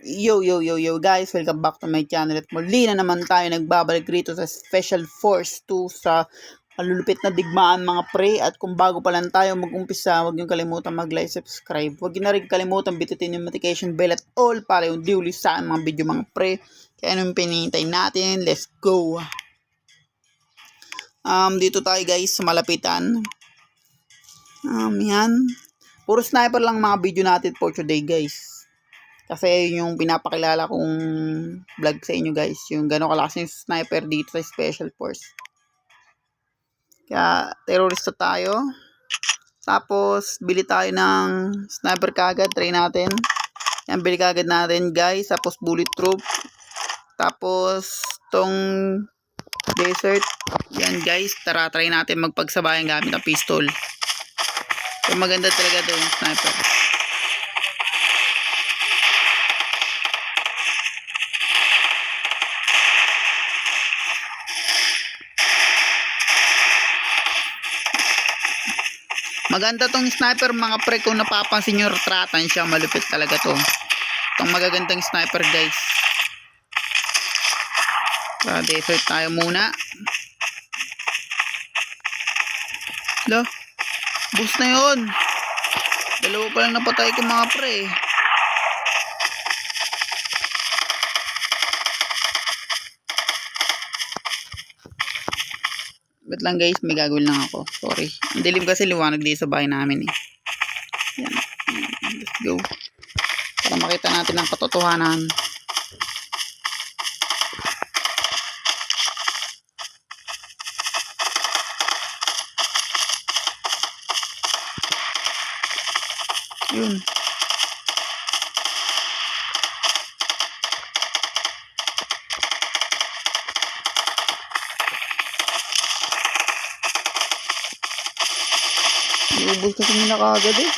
Yo guys, welcome back to my channel at muli na naman tayo nagbabalik rito sa Special Force 2 sa malulupit na digmaan mga pre. At kung bago pa lang tayo mag-umpisa, huwag niyong kalimutan mag-like, subscribe. Huwag niyo na rin kalimutan bitutin yung notification bell at all para yung di uli sa akin mga video mga pre. Kaya anong pinihintay natin, let's go. Dito tayo guys sa malapitan. Yan. Puro sniper lang mga video natin for today guys. Kasi yung pinapakilala kong vlog sa inyo guys, yung gano'ng kalakas yung sniper dito sa Special Force. Kaya terrorista tayo. Tapos bili tayo ng sniper kagad, try natin. Yan, bili kagad natin guys. Tapos bulletproof. Tapos tong desert. Yan guys, tara try natin magpagsabayan gamit ng pistol. So maganda talaga to yung sniper. Maganda tong sniper mga pre, kung napapansin nyo, retratan siya, malupit talaga to. Itong magagandang sniper guys. Desert tayo muna. Lo, boost na yun. Dalawa pa lang napatay ko mga pre. Ba't lang guys, may gagawin lang ako. Sorry. Ang dilim kasi, liwanag dito sa bahay namin eh. Yan. Let's go. Para makita natin ang katotohanan. Yun. Iubos kasi nila kagad eh.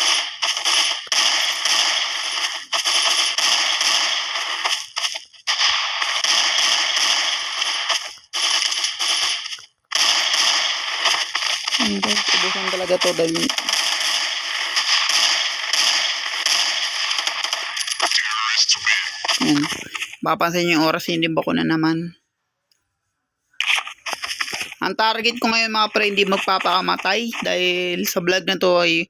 Guys, ubusan talaga to dahil yan. Mapapansin yung oras, hindi ba ko na naman. Ang target ko ngayon mga pre, hindi magpapakamatay dahil sa vlog na to ay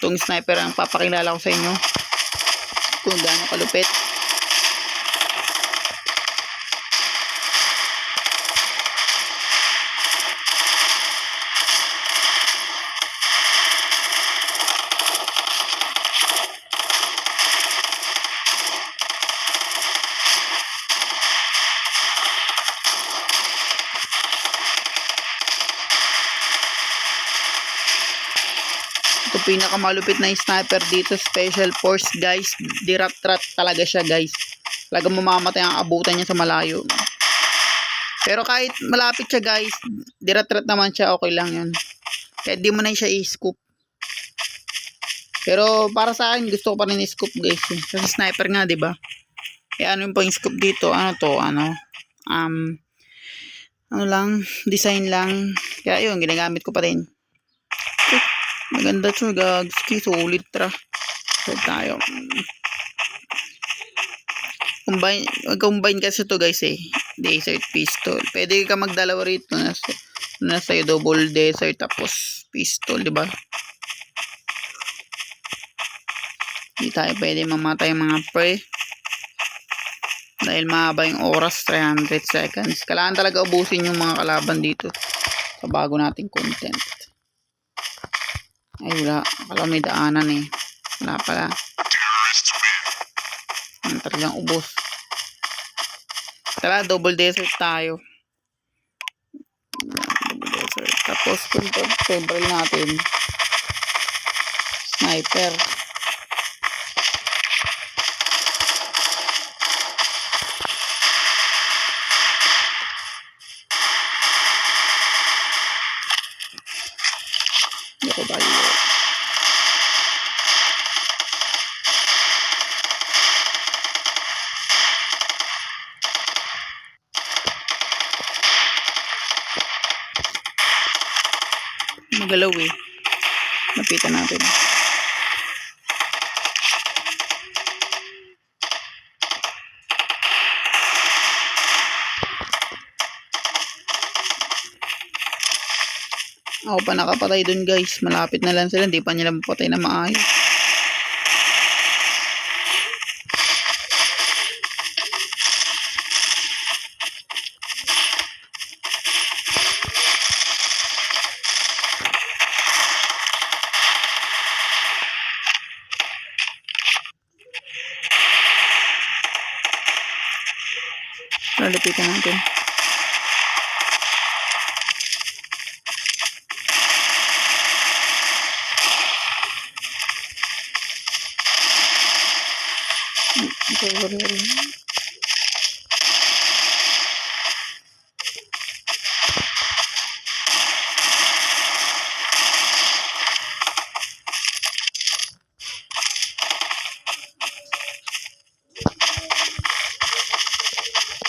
itong sniper ang papakilala ko sa inyo kung gaano kalupit. Ito pinakamalupit na sniper dito, Special Force guys. Dirat-rat talaga siya guys. Talagang mamamatay ang abutan niya sa malayo. Pero kahit malapit siya guys, dirat-rat naman siya, okay lang yun. Kahit di mo na siya i-scoop. Pero para sa akin, gusto ko pa rin i-scoop guys. Kasi sniper nga, diba? Kaya ano yung pang scoop dito? Ano to? Ano lang, design lang. Kaya yun, ginagamit ko pa rin. Maganda to guys, sulit tra. So tayo. Combine kasi to guys eh. Desert pistol. Pwede ka magdalawa rito. Nasa double desert tapos pistol, di ba? Hindi tayo pwede mamatay mga pre. Dahil mahaba yung oras, 300 seconds. Kailangan talaga ubusin yung mga kalaban dito sa bago nating content. Ay wala, akala may daanan eh. Wala pala. Talagang ubos. Tara, double desert tayo. Double desert. Tapos kung favorite natin, sniper. Hindi ko tayo. Magalaw eh. Lapitan natin. Ako pa nakapatay dun guys. Malapit na lang sila. Hindi pa nila mapatay na maayos. Lalapitan natin. Sorry.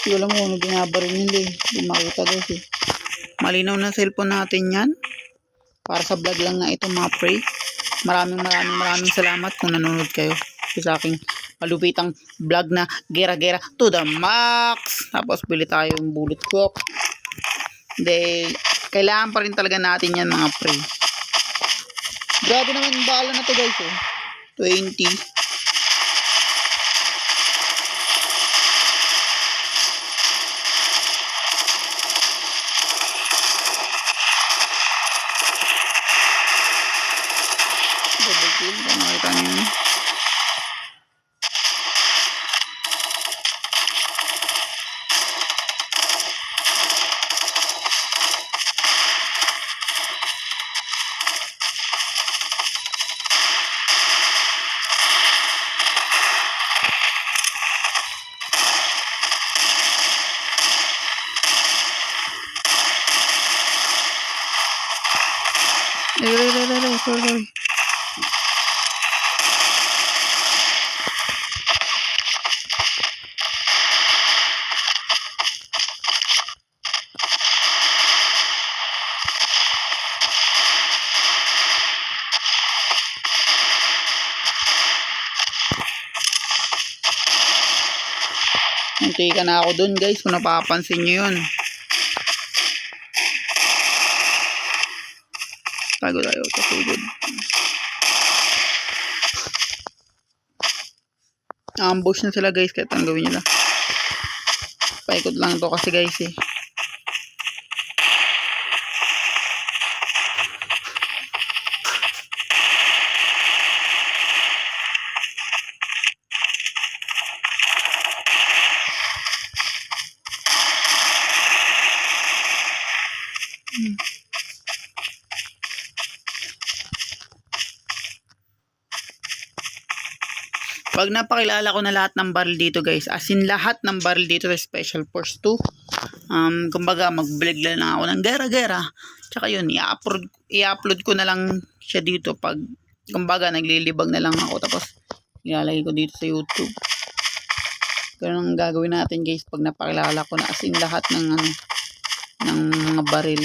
Hindi alam mo ano binabarin nila eh. Hindi makita guys eh. Malinaw na cellphone natin yan. Para sa vlog lang na ito mga pre. Maraming salamat kung nanonood kayo sa aking malupitang vlog na gera-gera to the max. Tapos bili tayo yung bullet crop. Hindi, kailangan pa rin talaga natin yan mga pre. Grabe naman yung bala na to guys oh. 20. Double kill, kung nakita nyo yun. Sorry. Munti ka na ako dun guys kung napapansin nyo yun. Tago tayo, kasugod. Ambush na sila guys kahit ang gawin nila. Paikot lang to kasi guys eh. Pag napakilala ko na lahat ng barrel dito guys, as in lahat ng barrel dito sa Special Force 2, kumbaga mag-vlog lang ako ng gera-gera, tsaka yun, i-upload ko na lang siya dito pag, kumbaga naglilibag na lang ako, tapos ilalagay ko dito sa YouTube. Ganun ang gagawin natin guys pag napakilala ko na as in lahat ng ng mga barrel.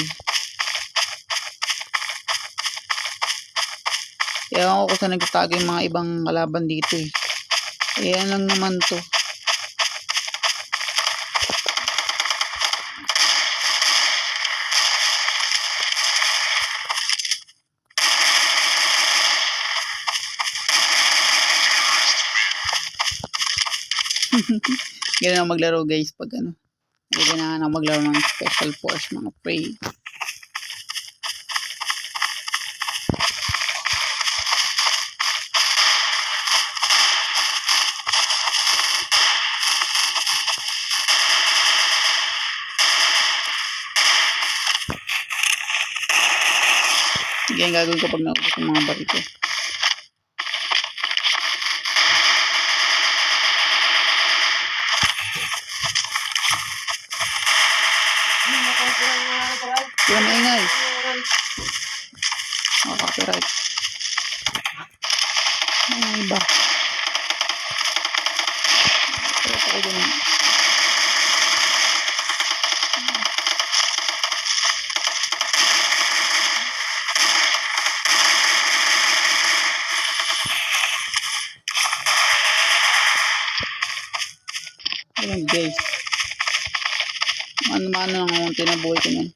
Kaya ako kung saan nagtatago yung mga ibang kalaban dito eh. Ayan lang naman to. Ganun na maglaro guys pag ganun na maglaro ng Special Force mga pre. Yan gagawin ko pag naubos yung mga baril ko. Yan na ingay. Copyright. Ay ba? Pero ako din. Ayan guys. Ano lang ang tinabuhay ko nun.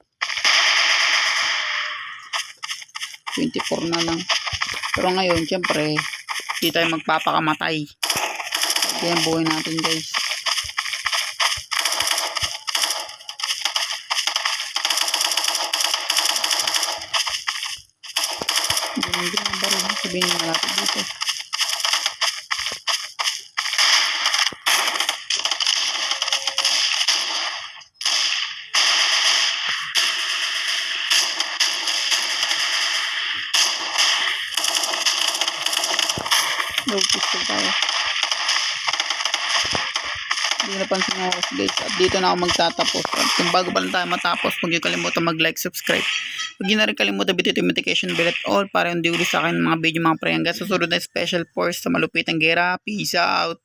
24 na lang. Pero ngayon, syempre, hindi tayo magpapakamatay. Kaya ang buhay natin, guys. Hindi na baril. Sabihin na natin dito. Low pistol tayo. Hindi napansin ng oras, guys. At dito na ako magtatapos. At kung bago pa lang tayo matapos, huwag niyo kalimutan mag-like, subscribe. Huwag niyo na rin kalimutan bitin yung notification bell at all para hindi uli sa akin mga video mga pre. Hanggang susunod na special force sa malupitang gera. Peace out!